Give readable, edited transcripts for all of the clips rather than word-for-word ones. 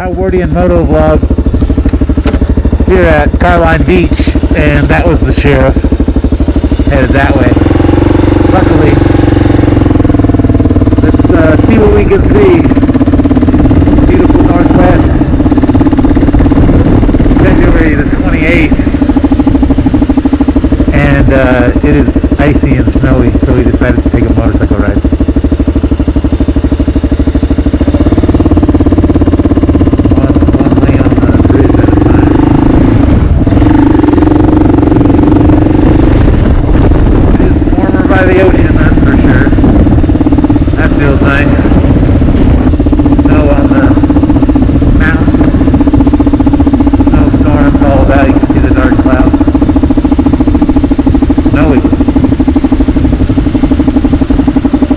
Howardian moto-vlog here at Carolyn Beach, and that was the sheriff headed that way. Luckily, let's see what we can see. Beautiful northwest, February the 28th, and it is icy and snowy, so we decided to take a motorcycle ride.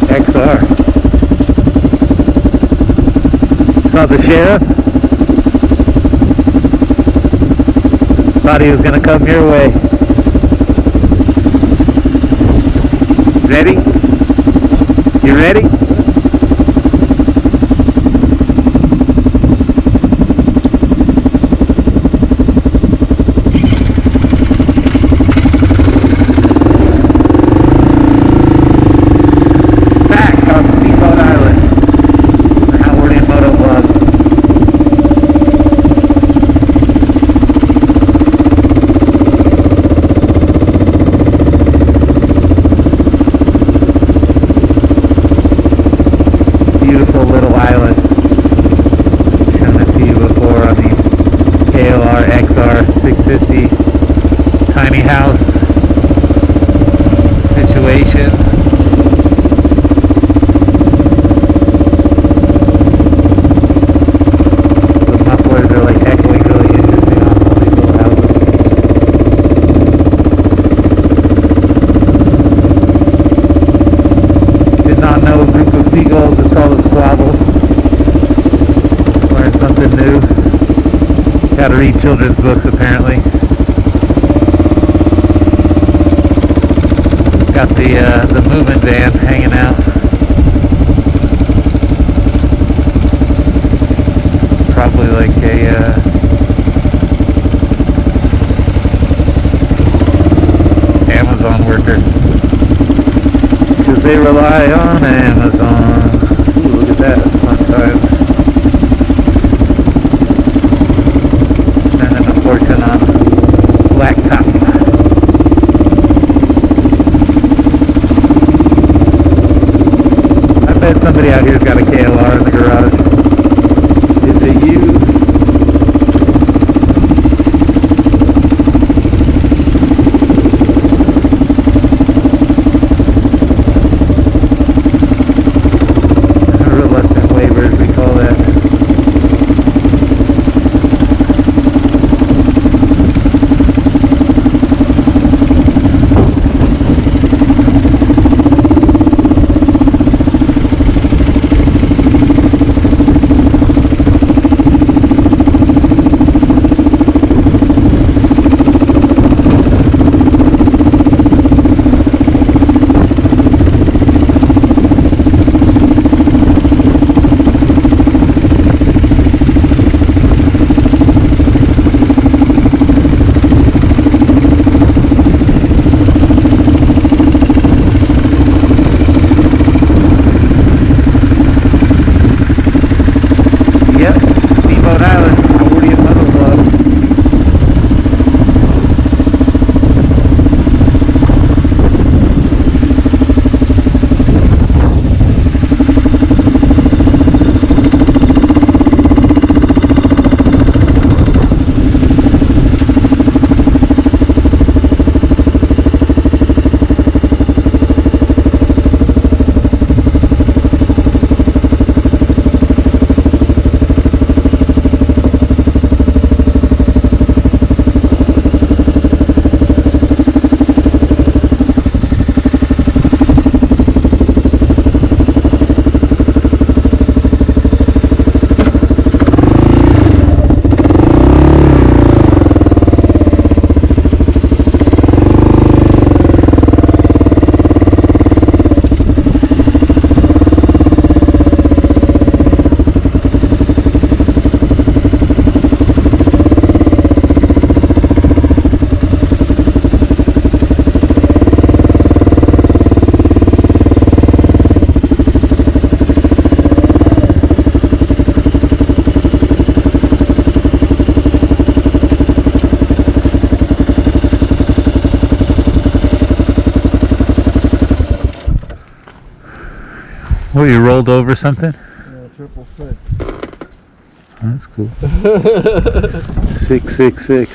XR. Saw the sheriff. Thought he was gonna come your way. Ready? You ready? Steamboat Island, the Howardian moto-vlog. Beautiful little island. Shown it to you before on the KLR650 tiny house situation. Seagulls is called a squabble. Learned something new. Got to read children's books apparently. Got the movement van hanging out. Probably like a Amazon worker. Because they rely on Amazon. Ooh, look at that, fun time. Spending a fortune on blacktop. I bet somebody out here's got a KLR in the garage. Is it you? What, you rolled over something? Yeah, 666. Oh, that's cool. 666.